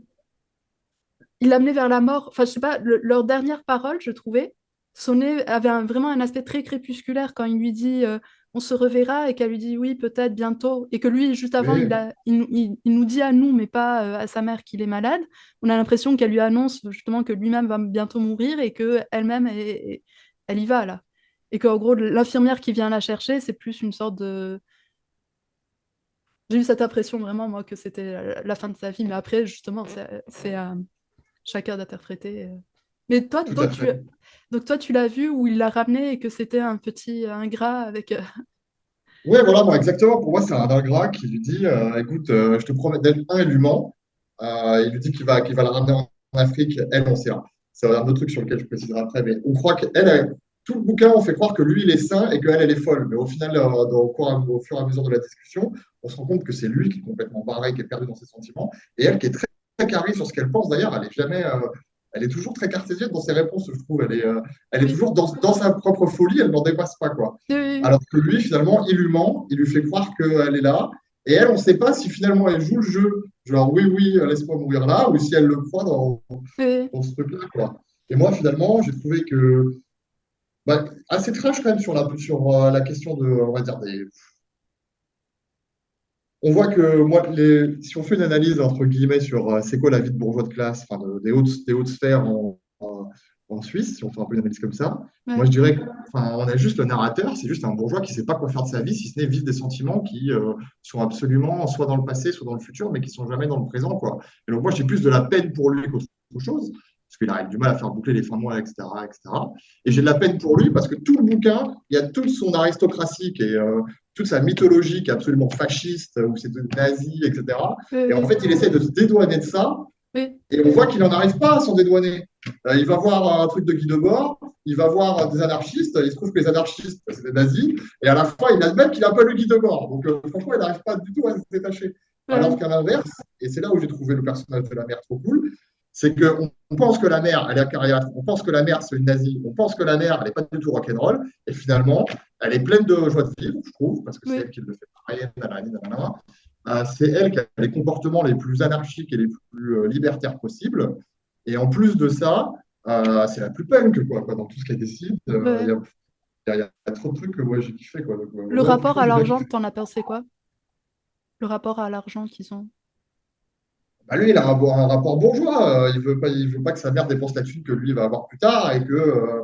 [SPEAKER 1] il l'amenait vers la mort. Enfin, je sais pas, leur dernière parole, je trouvais, avait vraiment un aspect très crépusculaire quand il lui dit on se reverra et qu'elle lui dit oui, peut-être bientôt. Et que lui, juste avant,
[SPEAKER 3] Oui,
[SPEAKER 1] il nous dit à nous, mais pas à sa mère qu'il est malade. On a l'impression qu'elle lui annonce justement que lui-même va bientôt mourir et que elle-même, elle y va là. Et qu'en gros, l'infirmière qui vient la chercher, c'est plus une sorte de. J'ai eu cette impression vraiment, moi, que c'était la fin de sa vie. Mais après, justement, c'est à chacun d'interpréter. Mais toi,
[SPEAKER 3] tout à fait.
[SPEAKER 1] donc toi, tu l'as vu où il l'a ramené et que c'était un petit ingrat avec.
[SPEAKER 3] Oui, voilà, moi, exactement. Pour moi, c'est un ingrat qui lui dit écoute, je te promets d'être un, il lui ment. Il lui dit qu'il va la ramener en Afrique. Elle, on sait. C'est un autre truc sur lequel je préciserai après. Mais on croit tout le bouquin, on fait croire que lui, il est sain et qu'elle, elle est folle. Mais au final, au fur et à mesure de la discussion, on se rend compte que c'est lui qui est complètement barré, qui est perdu dans ses sentiments. Et elle, qui est très, très carrée sur ce qu'elle pense, d'ailleurs, elle est toujours très cartésienne dans ses réponses, je trouve. Elle est
[SPEAKER 1] Oui.
[SPEAKER 3] toujours dans sa propre folie, elle n'en dépasse pas, quoi.
[SPEAKER 1] Oui, oui,
[SPEAKER 3] Alors que lui, finalement, il lui ment, il lui fait croire qu'elle est là. Et elle, on ne sait pas si finalement elle joue le jeu, genre oui, oui, laisse-moi mourir là, ou si elle le croit
[SPEAKER 1] oui, oui.
[SPEAKER 3] dans ce truc-là, quoi. Et moi, finalement, j'ai trouvé que assez trash quand même sur la question de, on va dire, on voit que moi, si on fait une analyse entre guillemets sur c'est quoi la vie de bourgeois de classe, enfin des hautes sphères en Suisse, si on fait un peu une analyse comme ça, moi
[SPEAKER 1] Ouais.
[SPEAKER 3] je dirais qu'on a juste le narrateur, c'est juste un bourgeois qui ne sait pas quoi faire de sa vie, si ce n'est vivre des sentiments qui sont absolument soit dans le passé, soit dans le futur, mais qui sont jamais dans le présent, quoi. Et donc moi j'ai plus de la peine pour lui qu'autre chose, parce qu'il a du mal à faire boucler les fins de mois, etc., etc. Et j'ai de
[SPEAKER 1] Mhm.
[SPEAKER 3] la peine pour lui parce que tout le bouquin, il y a toute son aristocratie qui est toute sa mythologie qui est absolument fasciste, où c'est de nazis, etc.
[SPEAKER 1] Oui,
[SPEAKER 3] Et en
[SPEAKER 1] oui,
[SPEAKER 3] fait, il essaie de se dédouaner de ça,
[SPEAKER 1] oui.
[SPEAKER 3] et on voit qu'il n'en arrive pas à s'en dédouaner. Il va voir un truc de Guy Debord, il va voir des anarchistes, il se trouve que les anarchistes, c'est des nazis, et à la fin, il admet qu'il n'a pas lu Guy Debord. Donc, franchement, il n'arrive pas du tout à se détacher. Alors
[SPEAKER 1] Ouais.
[SPEAKER 3] qu'à l'inverse, et c'est là où j'ai trouvé le personnage de la mère trop cool, c'est qu'on pense que la mère, elle est acariâtre, on pense que la mère, c'est une nazie, on pense que la mère, elle n'est pas du tout rock'n'roll, et finalement, elle est pleine de joie de vivre, je trouve, parce que c'est elle
[SPEAKER 1] Oui.
[SPEAKER 3] qui le fait pareil, nanana. C'est elle qui a les comportements les plus anarchiques et les plus libertaires possibles. Et en plus de ça, c'est la plus punk, quoi, dans tout ce qu'elle décide. Il y
[SPEAKER 1] Ouais.
[SPEAKER 3] a, y a trop de trucs que moi j'ai kiffé, quoi. Donc,
[SPEAKER 1] Le
[SPEAKER 3] ouais,
[SPEAKER 1] rapport
[SPEAKER 3] franchement,
[SPEAKER 1] à
[SPEAKER 3] j'ai bien
[SPEAKER 1] l'argent,
[SPEAKER 3] kiffé.
[SPEAKER 1] t'en as pensé quoi? Le rapport à l'argent qu'ils ont.
[SPEAKER 3] Bah, lui, il a un rapport bourgeois. Il veut pas que sa mère dépense la thune que lui va avoir plus tard et que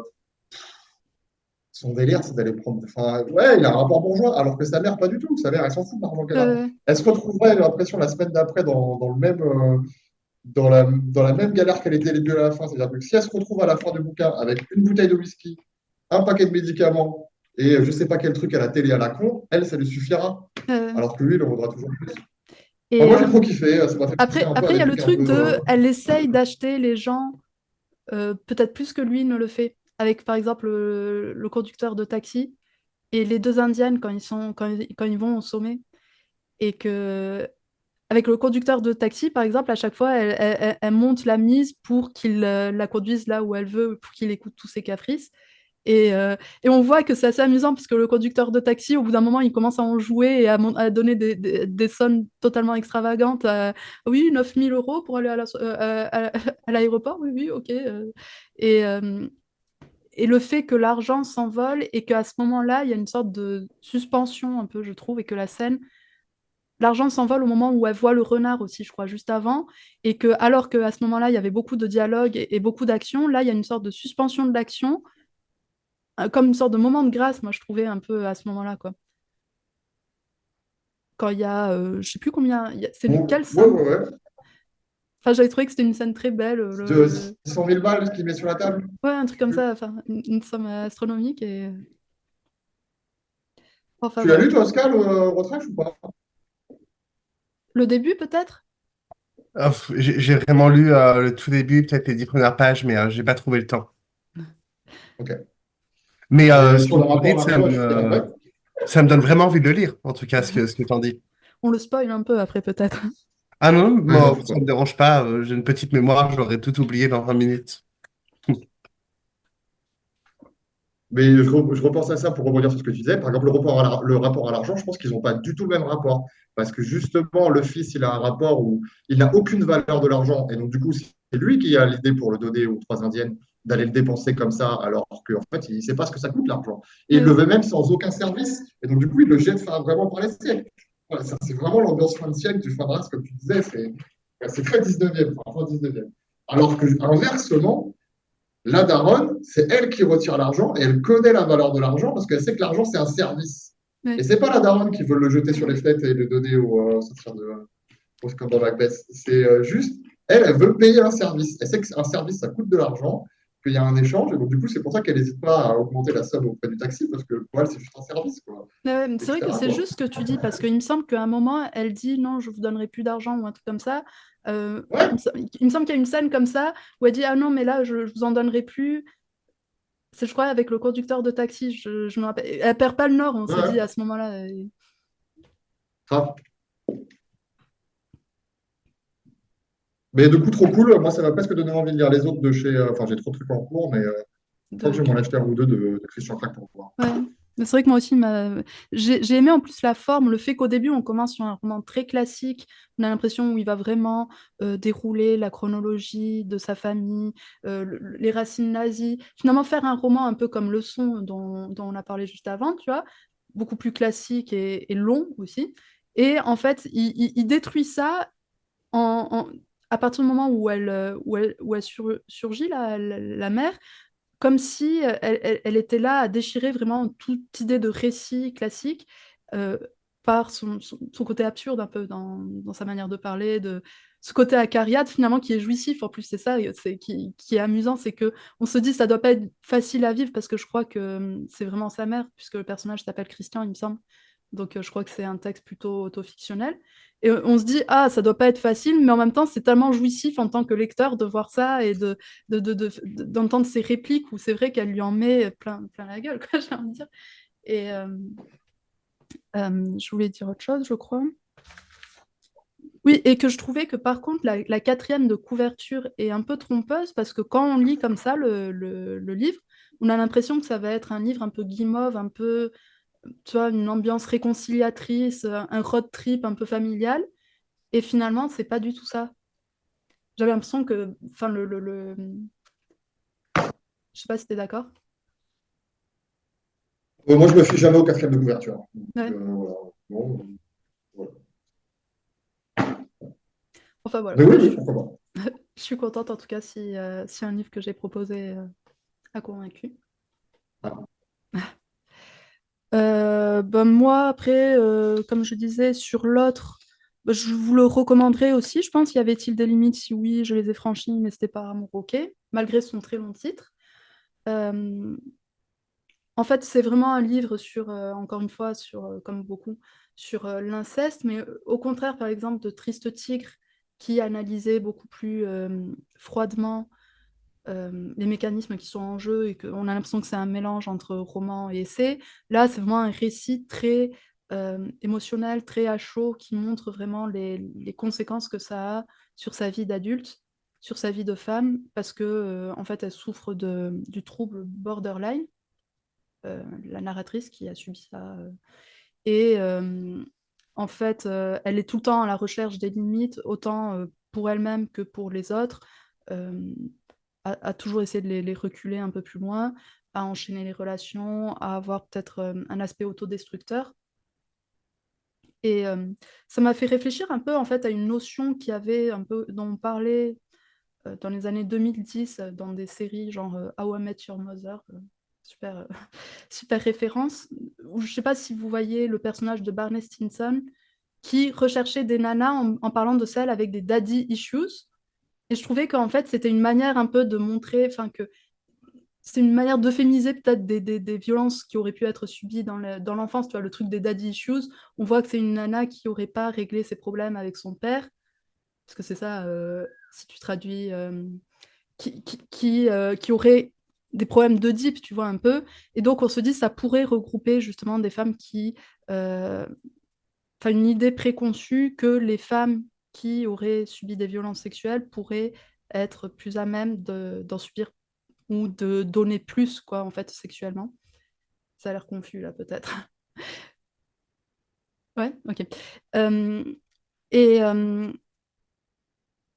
[SPEAKER 3] son délire, c'est d'aller prendre. Enfin, ouais, il a un rapport bourgeois, alors que sa mère, pas du tout. Sa mère, elle s'en fout de l'argent qu'elle a.
[SPEAKER 1] Ouais.
[SPEAKER 3] Elle se retrouverait, j'ai l'impression, la semaine d'après dans le même, dans la même galère qu'elle était les deux à la fin. C'est-à-dire que si elle se retrouve à la fin du bouquin avec une bouteille de whisky, un paquet de médicaments et je ne sais pas quel truc à la télé à la con, elle, ça lui suffira.
[SPEAKER 1] Euh,
[SPEAKER 3] Alors que lui, il en vaudra toujours plus. Enfin,
[SPEAKER 1] et
[SPEAKER 3] moi, j'ai trop kiffé. Ça m'a fait penser
[SPEAKER 1] après,
[SPEAKER 3] un peu à
[SPEAKER 1] après, il y
[SPEAKER 3] des
[SPEAKER 1] a le
[SPEAKER 3] trucs un
[SPEAKER 1] truc
[SPEAKER 3] peu.
[SPEAKER 1] de, elle essaye d'acheter les gens peut-être plus que lui ne le fait. Avec par exemple le conducteur de taxi et les deux Indiennes quand ils vont au sommet et que avec le conducteur de taxi, par exemple, à chaque fois, elle monte la mise pour qu'il la conduise là où elle veut, pour qu'il écoute tous ses caprices. Et on voit que c'est assez amusant parce que le conducteur de taxi, au bout d'un moment, il commence à en jouer et à donner des sommes totalement extravagantes. Oui, 9 000 € pour aller à l'aéroport, oui, oui, ok. Et, euh, et le fait que l'argent s'envole et qu'à ce moment-là, il y a une sorte de suspension un peu, je trouve, et que la scène, l'argent s'envole au moment où elle voit le renard aussi, je crois, juste avant, et que alors qu'à ce moment-là, il y avait beaucoup de dialogue et beaucoup d'action, là, il y a une sorte de suspension de l'action comme une sorte de moment de grâce, moi je trouvais un peu à ce moment-là, quoi. Quand il y a, je sais plus combien, c'est
[SPEAKER 3] Bon,
[SPEAKER 1] quelle
[SPEAKER 3] ouais,
[SPEAKER 1] somme?
[SPEAKER 3] ouais, ouais.
[SPEAKER 1] Enfin, j'avais trouvé que c'était une scène très belle,
[SPEAKER 3] De 600 000 balles qu'il met sur la table.
[SPEAKER 1] ouais, un truc comme ça, enfin, une somme astronomique et enfin
[SPEAKER 3] Tu l'as
[SPEAKER 1] voilà.
[SPEAKER 3] lu, toi, Oscar, le Retrache ou pas?
[SPEAKER 1] Le début peut-être?
[SPEAKER 2] J'ai vraiment lu le tout début, peut-être les 10 premières pages, mais j'ai pas trouvé le temps.
[SPEAKER 3] Ok.
[SPEAKER 2] Mais
[SPEAKER 3] Mais
[SPEAKER 2] ce
[SPEAKER 3] sur le
[SPEAKER 2] que vous
[SPEAKER 3] rapport
[SPEAKER 2] dites,
[SPEAKER 3] à l'argent, je dirais, ouais.
[SPEAKER 2] ça me donne vraiment envie de le lire, en tout cas, ce que tu en dis.
[SPEAKER 1] On le spoil un peu après peut-être.
[SPEAKER 2] Ah non,
[SPEAKER 3] Ouais, non,
[SPEAKER 2] moi,
[SPEAKER 3] faut
[SPEAKER 2] ça
[SPEAKER 3] pas.
[SPEAKER 2] me dérange pas. J'ai une petite mémoire, j'aurais tout oublié dans 20 minutes.
[SPEAKER 3] Mais je repense à ça pour rebondir sur ce que tu disais. Par exemple, le rapport à l'argent, je pense qu'ils n'ont pas du tout le même rapport. Parce que justement, le fils, il a un rapport où il n'a aucune valeur de l'argent. Et donc, du coup, c'est lui qui a l'idée pour le donner aux trois Indiennes d'aller le dépenser comme ça, alors qu'en fait, il ne sait pas ce que ça coûte l'argent. Et il le
[SPEAKER 1] Oui,
[SPEAKER 3] veut même sans aucun service. Et donc, du coup, il le jette vraiment par les siècles. Voilà, ça, c'est vraiment l'ambiance fin de siècle du Fadras, comme tu disais. C'est très 19e, enfin, fin 19e. Alors que, inversement, la daronne, c'est elle qui retire l'argent et elle connaît la valeur de l'argent parce qu'elle sait que l'argent, c'est un service. Et
[SPEAKER 1] oui.
[SPEAKER 3] c'est pas la daronne qui veut le jeter sur les fenêtres et le donner comme dans Macbeth. C'est juste, elle veut payer un service. Elle sait qu'un service, ça coûte de l'argent, qu'il y a un échange. Et donc, du coup, c'est pour ça qu'elle n'hésite pas à augmenter la somme auprès du taxi parce que pour elle, c'est juste un service, quoi,
[SPEAKER 1] Mais c'est vrai que
[SPEAKER 3] etc.,
[SPEAKER 1] c'est
[SPEAKER 3] quoi.
[SPEAKER 1] juste ce que tu dis, parce qu'il me semble qu'à un moment, elle dit non, je vous donnerai plus d'argent ou un truc comme ça.
[SPEAKER 3] Ouais,
[SPEAKER 1] Il me semble qu'il y a une scène comme ça où elle dit ah non, mais là, je vous en donnerai plus. C'est, je crois, avec le conducteur de taxi, je me rappelle. Elle perd pas le nord, on
[SPEAKER 3] ouais,
[SPEAKER 1] s'est dit
[SPEAKER 3] ouais.
[SPEAKER 1] à ce moment-là.
[SPEAKER 3] Grave. Mais du coup, trop cool. Moi, ça m'a presque donné envie de lire les autres de chez. Enfin, j'ai trop de trucs en cours, mais je crois que
[SPEAKER 1] De...
[SPEAKER 3] je vais m'en acheter un ou deux de Christian Crac pour voir.
[SPEAKER 1] Ouais. Mais c'est vrai que moi aussi, j'ai aimé en plus la forme, le fait qu'au début, on commence sur un roman très classique. On a l'impression où il va vraiment dérouler la chronologie de sa famille, les racines nazies. Finalement, faire un roman un peu comme Le Son dont on a parlé juste avant, tu vois, beaucoup plus classique et long aussi. Et en fait, il détruit ça à partir du moment où elle surgit, la mère, comme si elle était là à déchirer vraiment toute idée de récit classique euh, par son côté absurde un peu dans sa manière de parler, de ce côté acariade finalement qui est jouissif en plus, c'est ça qui est amusant, c'est que on se dit ça doit pas être facile à vivre parce que je crois que c'est vraiment sa mère, puisque le personnage s'appelle Christian, il me semble. Donc je crois que c'est un texte plutôt autofictionnel. Et on se dit, ah, ça doit pas être facile, mais en même temps, c'est tellement jouissif en tant que lecteur de voir ça et d'entendre ses répliques où c'est vrai qu'elle lui en met plein la gueule, quoi, j'ai envie de dire. Et je voulais dire autre chose, je crois. Oui, et que je trouvais que par contre, la quatrième de couverture est un peu trompeuse parce que quand on lit comme ça le livre, on a l'impression que ça va être un livre un peu guimauve, un peu, tu vois, une ambiance réconciliatrice, un road trip un peu familial. Et finalement, c'est pas du tout ça. J'avais l'impression que, enfin, je sais pas si t'es d'accord.
[SPEAKER 3] Moi, je me fie jamais au quatrième de couverture. Donc,
[SPEAKER 1] Ouais.
[SPEAKER 3] voilà. Bon, voilà.
[SPEAKER 1] Enfin voilà,
[SPEAKER 3] Mais oui,
[SPEAKER 1] mais
[SPEAKER 3] oui, pourquoi pas.
[SPEAKER 1] je suis contente en tout cas si un livre que j'ai proposé a convaincu.
[SPEAKER 3] Ah.
[SPEAKER 1] Ben moi, après, comme je disais, sur l'autre, ben, je vous le recommanderais aussi. Je pense, y avait-il des limites? Si oui, je les ai franchies, mais c'était pas mon roquet, malgré son très long titre. Euh, En fait, c'est vraiment un livre sur, encore une fois, comme beaucoup, sur l'inceste, mais au contraire, par exemple, de Triste Tigre, qui analysait beaucoup plus froidement les mécanismes qui sont en jeu et qu'on a l'impression que c'est un mélange entre roman et essai. Là, c'est vraiment un récit très émotionnel, très à chaud, qui montre vraiment les conséquences que ça a sur sa vie d'adulte, sur sa vie de femme, parce que en fait, elle souffre du trouble borderline, la narratrice qui a subi ça. Et en fait, elle est tout le temps à la recherche des limites, autant pour elle-même que pour les autres, euh, à toujours essayer de les reculer un peu plus loin, à enchaîner les relations, à avoir peut-être un aspect autodestructeur. Et ça m'a fait réfléchir un peu en fait à une notion qui avait un peu dont on parlait dans les années 2010 dans des séries genre How I Met Your Mother, super super référence. Où, je sais pas si vous voyez le personnage de Barney Stinson qui recherchait des nanas en parlant de celles avec des daddy issues. Et je trouvais qu'en fait c'était une manière un peu de montrer, enfin que c'est une manière d'euphémiser peut-être des violences qui auraient pu être subies dans l'enfance. Tu vois, le truc des daddy issues, on voit que c'est une nana qui n'aurait pas réglé ses problèmes avec son père, parce que c'est ça, si tu traduis, qui aurait des problèmes d'Oedipe, tu vois, un peu. Et donc, on se dit, ça pourrait regrouper justement des femmes qui... Enfin, une idée préconçue que les femmes qui auraient subi des violences sexuelles pourraient être plus à même d'en subir ou de donner plus, quoi, en fait, sexuellement. Ça a l'air confus, là, peut-être. Ouais, ok. Euh, et, euh,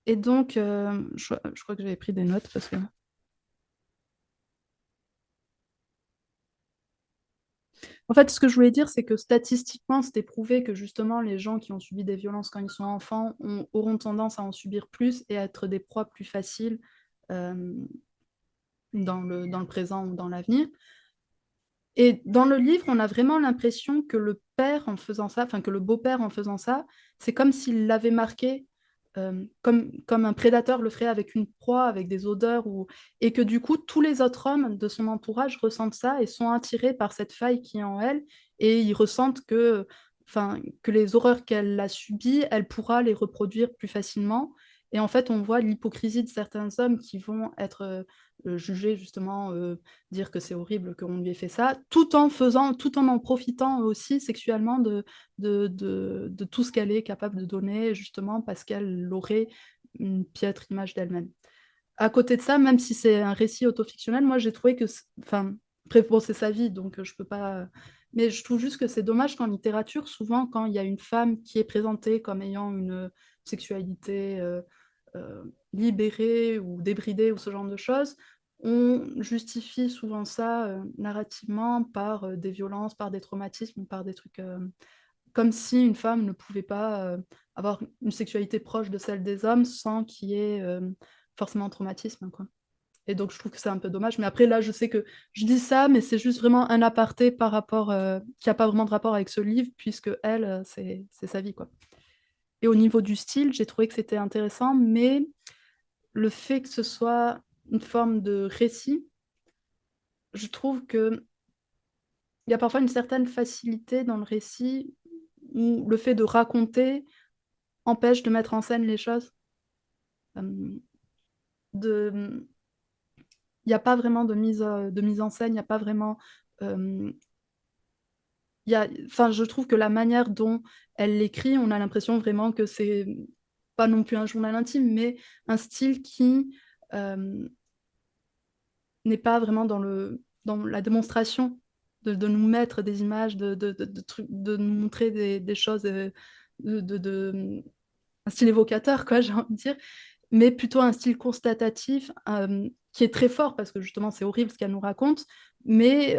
[SPEAKER 1] et donc, je crois que j'avais pris des notes parce que... En fait, ce que je voulais dire, c'est que statistiquement, c'était prouvé que justement, les gens qui ont subi des violences quand ils sont enfants auront tendance à en subir plus et à être des proies plus faciles euh, dans le présent ou dans l'avenir. Et dans le livre, on a vraiment l'impression que le père, en faisant ça, enfin que le beau-père, en faisant ça, c'est comme s'il l'avait marqué, comme un prédateur le ferait avec une proie, avec des odeurs, et que du coup, tous les autres hommes de son entourage ressentent ça et sont attirés par cette faille qui est en elle, et ils ressentent que les horreurs qu'elle a subies, elle pourra les reproduire plus facilement. Et en fait, on voit l'hypocrisie de certains hommes qui vont être jugés justement dire que c'est horrible qu'on lui ait fait ça, tout en profitant aussi sexuellement de tout ce qu'elle est capable de donner, justement parce qu'elle aurait une piètre image d'elle-même. À côté de ça, même si c'est un récit autofictionnel, moi j'ai trouvé que, enfin, après, bon, c'est sa vie, donc je peux pas. Mais je trouve juste que c'est dommage qu'en littérature, souvent, quand il y a une femme qui est présentée comme ayant une sexualité euh, libérée ou débridée ou ce genre de choses, on justifie souvent ça narrativement par des violences, par des traumatismes, par des trucs comme si une femme ne pouvait pas avoir une sexualité proche de celle des hommes sans qu'il y ait forcément un traumatisme, quoi. Et donc, je trouve que c'est un peu dommage. Mais après, là, je sais que je dis ça, mais c'est juste vraiment un aparté par rapport, qui n'a pas vraiment de rapport avec ce livre, puisque elle, c'est sa vie, quoi. Et au niveau du style, j'ai trouvé que c'était intéressant, mais le fait que ce soit une forme de récit, je trouve que il y a parfois une certaine facilité dans le récit où le fait de raconter empêche de mettre en scène les choses. Euh, de... Il n'y a pas vraiment de mise en scène, il n'y a pas vraiment... euh, enfin, je trouve que la manière dont elle l'écrit, on a l'impression vraiment que c'est pas non plus un journal intime, mais un style qui euh, n'est pas vraiment dans la démonstration, de nous mettre des images, de nous montrer des choses, un style évocateur, quoi, j'ai envie de dire, mais plutôt un style constatatif qui est très fort, parce que justement, c'est horrible ce qu'elle nous raconte, mais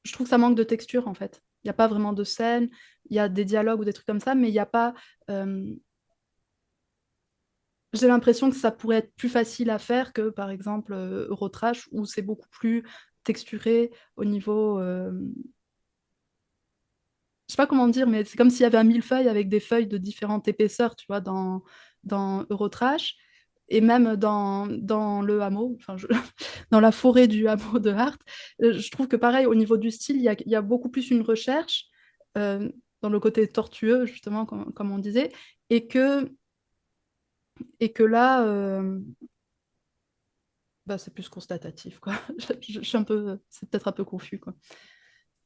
[SPEAKER 1] je trouve que ça manque de texture, en fait. Il n'y a pas vraiment de scène, il y a des dialogues ou des trucs comme ça, mais il n'y a pas... j'ai l'impression que ça pourrait être plus facile à faire que, par exemple, Eurotrash, où c'est beaucoup plus texturé au niveau... je sais pas comment dire, mais c'est comme s'il y avait un millefeuille avec des feuilles de différentes épaisseurs, tu vois, dans Eurotrash. Et même dans le hameau, enfin, dans la forêt du hameau de Hart, je trouve que pareil, au niveau du style, il y a beaucoup plus une recherche euh, dans le côté tortueux, justement, comme on disait, et que, et que là, bah, c'est plus constatatif, quoi. Je suis un peu, c'est peut-être un peu confus, quoi.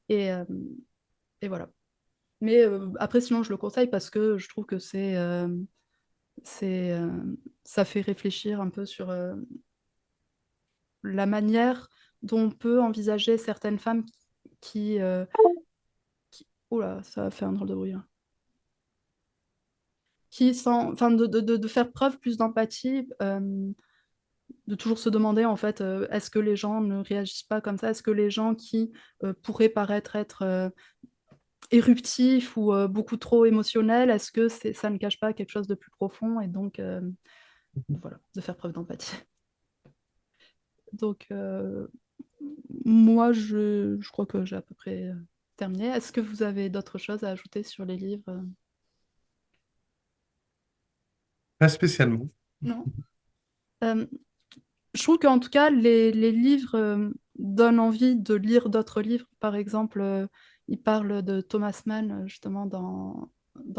[SPEAKER 1] Et, et voilà. Mais après, sinon, je le conseille parce que je trouve que c'est, ça fait réfléchir un peu sur la manière dont on peut envisager certaines femmes qui, oula, ça a fait un drôle de bruit, hein. Qui sans, enfin, de faire preuve plus d'empathie, de toujours se demander en fait, est-ce que les gens ne réagissent pas comme ça? Est-ce que les gens qui pourraient paraître être éruptifs ou beaucoup trop émotionnels, est-ce que ça ne cache pas quelque chose de plus profond? Et donc, voilà, de faire preuve d'empathie. Donc, moi, je crois que j'ai à peu près terminé. Est-ce que vous avez d'autres choses à ajouter sur les livres?
[SPEAKER 2] Pas spécialement.
[SPEAKER 1] Non? Euh, je trouve qu'en tout cas, les livres donnent envie de lire d'autres livres. Par exemple, il parle de Thomas Mann, justement, dans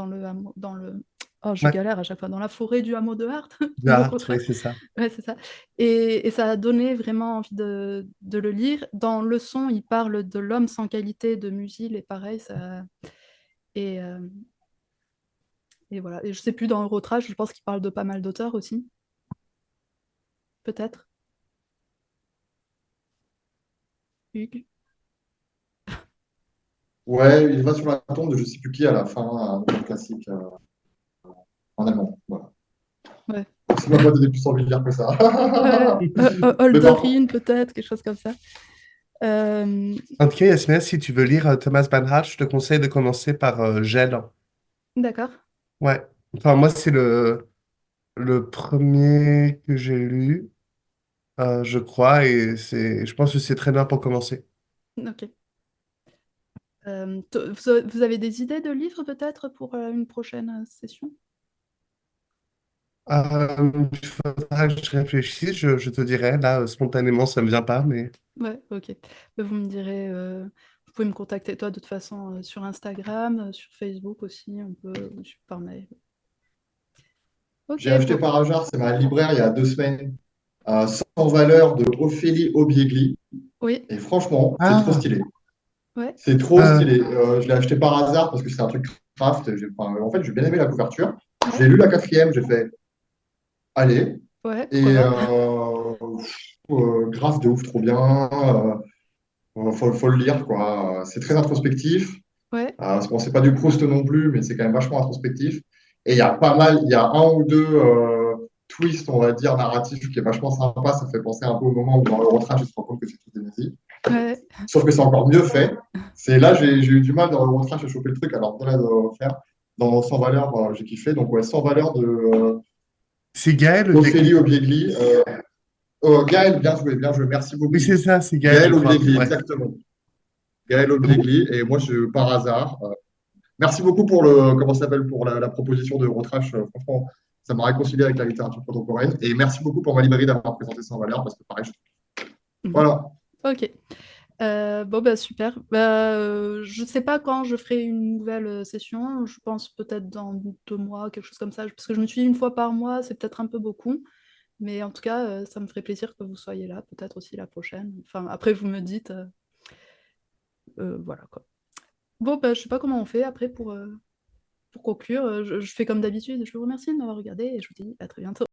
[SPEAKER 1] le... Oh, je
[SPEAKER 2] Ouais,
[SPEAKER 1] galère à chaque fois. Dans la forêt du hameau de Hart,
[SPEAKER 2] de
[SPEAKER 1] le
[SPEAKER 2] Hart,
[SPEAKER 1] contraire.
[SPEAKER 2] oui, c'est ça.
[SPEAKER 1] Ouais, c'est ça. Et ça a donné vraiment envie de le lire. Dans Leçon, il parle de l'homme sans qualité de Musil, et pareil, ça... Et, euh, et voilà. Et je sais plus, dans Eurotrash, je pense qu'il parle de pas mal d'auteurs aussi, peut-être. Hugues.
[SPEAKER 3] Ouais, il va sur la tombe de je sais plus qui à la fin, un auteur classique en allemand. Voilà.
[SPEAKER 1] Ouais.
[SPEAKER 3] Ça m'a pas donné plus envie de lire que ça.
[SPEAKER 1] Ouais,
[SPEAKER 3] Mais bon,
[SPEAKER 1] Holderlin, peut-être, quelque chose comme ça. Euh,
[SPEAKER 2] En tout cas, Yasmina, si tu veux lire Thomas Bernhard, je te conseille de commencer par Gênes.
[SPEAKER 1] d'accord.
[SPEAKER 2] Ouais. Enfin, moi, c'est le premier que j'ai lu, je crois, et je pense que c'est très bien pour commencer.
[SPEAKER 1] Ok. Vous avez des idées de livres, peut-être, pour une prochaine session?
[SPEAKER 2] Il faudra que je réfléchisse, je te dirai. Là, spontanément, ça me vient pas, mais
[SPEAKER 1] Ouais, ok. Vous me direz, vous pouvez me contacter, toi, de toute façon, sur Instagram, sur Facebook aussi, on peut, ou par mail. Ok,
[SPEAKER 3] j'ai acheté
[SPEAKER 1] bon.
[SPEAKER 3] par hasard, c'est ma libraire il y a 2 semaines, Sans valeur de Ophélie Obiegli.
[SPEAKER 1] Oui,
[SPEAKER 3] Et franchement, c'est trop
[SPEAKER 2] ah,
[SPEAKER 3] stylé.
[SPEAKER 1] ouais,
[SPEAKER 3] C'est trop
[SPEAKER 2] euh,
[SPEAKER 3] stylé. Je l'ai acheté par hasard parce que c'est un truc craft. Enfin, en fait, j'ai bien aimé la couverture.
[SPEAKER 1] ouais,
[SPEAKER 3] J'ai lu la quatrième, j'ai fait allez.
[SPEAKER 1] ouais, pourquoi
[SPEAKER 3] Et
[SPEAKER 1] pas.
[SPEAKER 3] graphe de ouf, trop bien. Faut le lire, quoi. C'est très introspectif.
[SPEAKER 1] Ouais,
[SPEAKER 3] Bon, c'est pas du Proust non plus, mais c'est quand même vachement introspectif. Et il y a pas mal, il y a un ou deux twists, on va dire, narratifs qui est vachement sympa. Ça fait penser un peu au moment où dans Eurotrash, il se rend compte que c'est tout des nazis.
[SPEAKER 1] ouais,
[SPEAKER 3] Sauf que c'est encore mieux fait. C'est là, j'ai eu du mal dans Eurotrash à choper le truc, alors là, de faire. Dans Sans valeur, j'ai kiffé. Donc, ouais, Sans valeur de
[SPEAKER 2] c'est Gaël
[SPEAKER 3] Ophélie
[SPEAKER 2] Obiegli.
[SPEAKER 3] Obiegli. Gaël, bien joué, merci
[SPEAKER 2] Oui,
[SPEAKER 3] beaucoup.
[SPEAKER 2] c'est ça, c'est Gaël, je
[SPEAKER 3] Gaël
[SPEAKER 2] crois.
[SPEAKER 3] Obiegli,
[SPEAKER 2] Ouais.
[SPEAKER 3] exactement. Gaël Obiegli, et moi, par hasard. Merci beaucoup pour comment ça s'appelle, pour la proposition de Eurotrash. Franchement, ça m'a réconcilié avec la littérature contemporaine. Et merci beaucoup pour ma librairie d'avoir présenté Sans valeur, parce que pareil,
[SPEAKER 1] mhm.
[SPEAKER 3] voilà.
[SPEAKER 1] Ok. Bon, bah super. Bah, je sais pas quand je ferai une nouvelle session. Je pense peut-être dans 2 mois, quelque chose comme ça. Parce que je me suis dit une fois par mois, c'est peut-être un peu beaucoup. Mais en tout cas, ça me ferait plaisir que vous soyez là, peut-être aussi la prochaine. Enfin, après, vous me dites. Voilà quoi. Bon, bah, je sais pas comment on fait après pour conclure. Je fais comme d'habitude. Je vous remercie de m'avoir regardé et je vous dis à très bientôt.